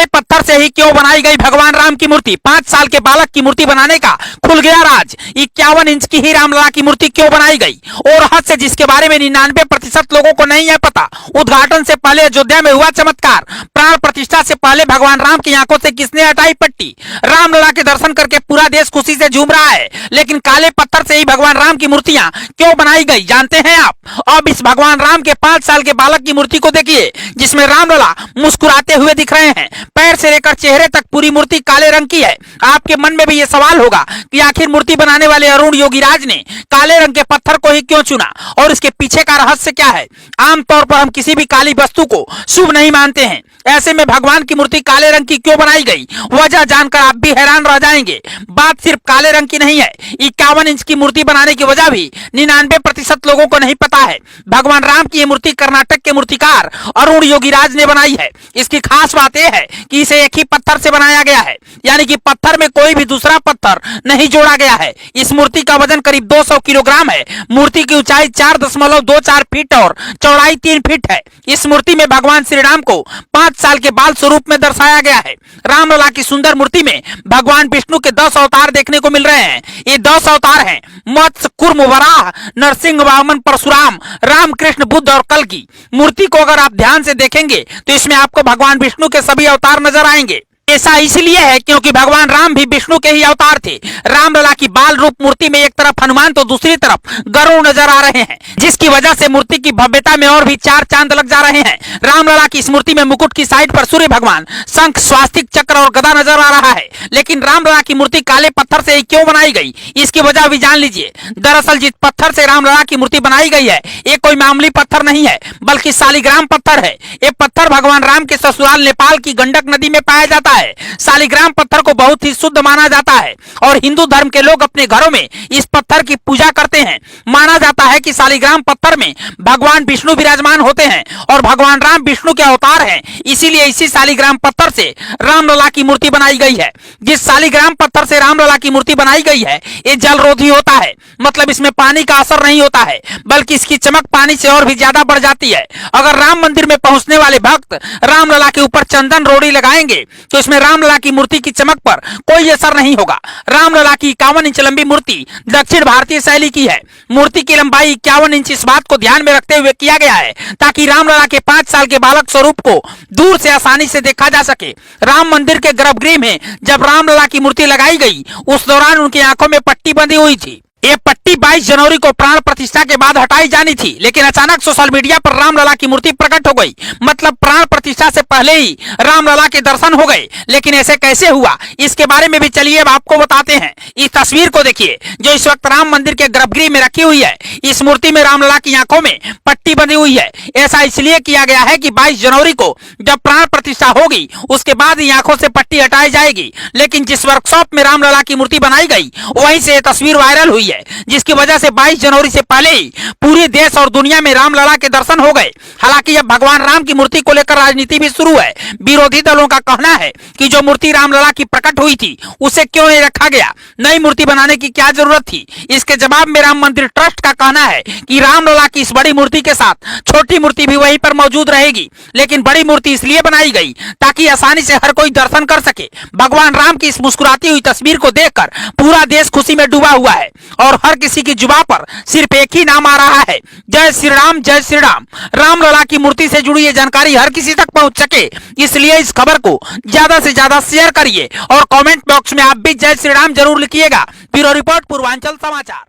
काले पत्थर से ही क्यों बनाई गई भगवान राम की मूर्ति? 5 साल के बालक की मूर्ति बनाने का खुल गया राज। 51 इंच की ही रामलला की मूर्ति क्यों बनाई गई? और रहस्य जिसके बारे में 99% लोगों को नहीं है पता। उद्घाटन से पहले अयोध्या में हुआ चमत्कार। प्राण प्रतिष्ठा से पहले भगवान राम की आंखों से किसने हटाई पट्टी? रामलला के दर्शन करके पूरा देश खुशी से झूम रहा है, लेकिन काले पत्थर से ही भगवान राम की मूर्तियां क्यों बनाई गई जानते हैं आप? अब इस भगवान राम के 5 साल के बालक की मूर्ति को देखिए, जिसमें रामलला मुस्कुराते हुए दिख रहे हैं। पैर से लेकर चेहरे तक पूरी मूर्ति काले रंग की है। आपके मन में भी यह सवाल होगा कि आखिर मूर्ति बनाने वाले अरुण योगीराज ने काले रंग के पत्थर को ही क्यों चुना और इसके पीछे का रहस्य क्या है? आमतौर पर हम किसी भी काली वस्तु को शुभ नहीं मानते हैं, ऐसे में भगवान की मूर्ति काले रंग की क्यों बनाई गई? वजह जानकर आप भी हैरान रह जाएंगे। बात सिर्फ काले रंग की नहीं है, 51 इंच की मूर्ति बनाने की वजह भी 99% लोगों को नहीं पता है। भगवान राम की यह मूर्ति कर्नाटक के मूर्तिकार अरुण योगीराज ने बनाई है। इसकी खास बात यह है कि इसे एक ही पत्थर से बनाया गया है, यानी कि पत्थर में कोई भी दूसरा पत्थर नहीं जोड़ा गया है। इस मूर्ति का वजन करीब 200 किलोग्राम है। मूर्ति की ऊंचाई 4.24 फीट और चौड़ाई 3 फीट है। इस मूर्ति में भगवान श्री राम को 5 साल के बाल स्वरूप में दर्शाया गया है। रामलला की सुंदर मूर्ति में भगवान विष्णु के 10 अवतार देखने को मिल रहे हैं। ये 10 अवतार हैं मत्स्य, कूर्म, वराह, नरसिंह, वामन, परशुराम, राम, कृष्ण, बुद्ध और कल्कि। मूर्ति को अगर आप ध्यान से देखेंगे तो इसमें आपको भगवान विष्णु के सभी अवतार नजर आएंगे। ऐसा इसलिए है क्योंकि भगवान राम भी विष्णु के ही अवतार थे। रामलला की बाल रूप मूर्ति में एक तरफ हनुमान तो दूसरी तरफ गरुड़ नजर आ रहे हैं, जिसकी वजह से मूर्ति की भव्यता में और भी 4 चांद लग जा रहे हैं। रामलला की इस मूर्ति में मुकुट की साइड पर सूर्य भगवान, शंख, स्वास्तिक, चक्र और गदा नजर आ रहा है। लेकिन रामलला की मूर्ति काले पत्थर से ही क्यों बनाई गई, इसकी वजह भी जान लीजिए। दरअसल जिस पत्थर से रामलला की मूर्ति बनाई गई है, ये कोई मामूली पत्थर नहीं है, बल्कि शालिग्राम पत्थर है। ये पत्थर भगवान राम के ससुराल नेपाल की गंडक नदी में पाया जाता है। शालिग्राम पत्थर को बहुत ही शुद्ध माना जाता है और हिंदू धर्म के लोग अपने घरों में इस पत्थर की पूजा करते हैं। माना जाता है कि शालिग्राम पत्थर में भगवान विष्णु विराजमान होते हैं और भगवान राम विष्णु के अवतार हैं। इसीलिए इसी शालिग्राम पत्थर से रामलला की मूर्ति बनाई गई है। जिस शालिग्राम पत्थर से रामलला की मूर्ति बनाई गई है, ये जलरोधी होता है, मतलब इसमें पानी का असर नहीं होता है, बल्कि इसकी चमक पानी से और भी ज्यादा बढ़ जाती है। अगर राम मंदिर में पहुंचने वाले भक्त रामलला के ऊपर चंदन रोड़ी लगाएंगे तो इसमें रामलला की मूर्ति की चमक पर कोई असर नहीं होगा। रामलला की 51 इंच लंबी मूर्ति दक्षिण भारतीय शैली की है। मूर्ति की लंबाई 51 इंच इस बात को ध्यान में रखते हुए किया गया है ताकि रामलला के 5 साल के बालक स्वरूप को दूर से आसानी से देखा जा सके। राम मंदिर के गर्भगृह में जब रामलला की मूर्ति लगाई गई, उस दौरान उनकी आंखों में पट्टी बंधी हुई थी। ये पट्टी 22 जनवरी को प्राण प्रतिष्ठा के बाद हटाई जानी थी, लेकिन अचानक सोशल मीडिया पर रामलला की मूर्ति प्रकट हो गई। मतलब प्राण प्रतिष्ठा से पहले ही रामलला के दर्शन हो गए। लेकिन ऐसे कैसे हुआ, इसके बारे में भी चलिए अब आपको बताते हैं। इस तस्वीर को देखिए जो इस वक्त राम मंदिर के गर्भगृह में रखी हुई है। इस मूर्ति में रामलला की आंखों में पट्टी बंधी हुई है। ऐसा इसलिए किया गया है कि 22 जनवरी को जब प्राण प्रतिष्ठा होगी, उसके बाद ही आंखों से पट्टी हटाई जाएगी। लेकिन जिस वर्कशॉप में रामलला की मूर्ति बनाई गई, वहीं से तस्वीर वायरल हुई है, जिसकी वजह से 22 जनवरी से पहले ही पूरे देश और दुनिया में रामलला के दर्शन हो गए। हालांकि अब भगवान राम की मूर्ति को लेकर राजनीति भी शुरू है। विरोधी दलों का कहना है कि जो मूर्ति रामलला की प्रकट हुई थी, उसे क्यों नहीं रखा गया, नई मूर्ति बनाने की क्या जरूरत थी। इसके जवाब में राम मंदिर ट्रस्ट का कहना है कि रामलला की इस बड़ी मूर्ति के साथ छोटी मूर्ति भी वहीं पर मौजूद रहेगी, लेकिन बड़ी मूर्ति इसलिए बनाई गई ताकि आसानी से हर कोई दर्शन कर सके। भगवान राम की इस मुस्कुराती हुई तस्वीर को देखकर पूरा देश खुशी में डूबा हुआ है और हर किसी की जुबान पर सिर्फ एक ही नाम आ रहा है, जय श्री राम, जय श्री राम। रामलला की मूर्ति से जुड़ी ये जानकारी हर किसी तक पहुंच सके, इसलिए इस खबर को ज्यादा से ज्यादा शेयर करिए और कमेंट बॉक्स में आप भी जय श्री राम जरूर लिखिएगा। ब्यूरो रिपोर्ट, पूर्वांचल समाचार।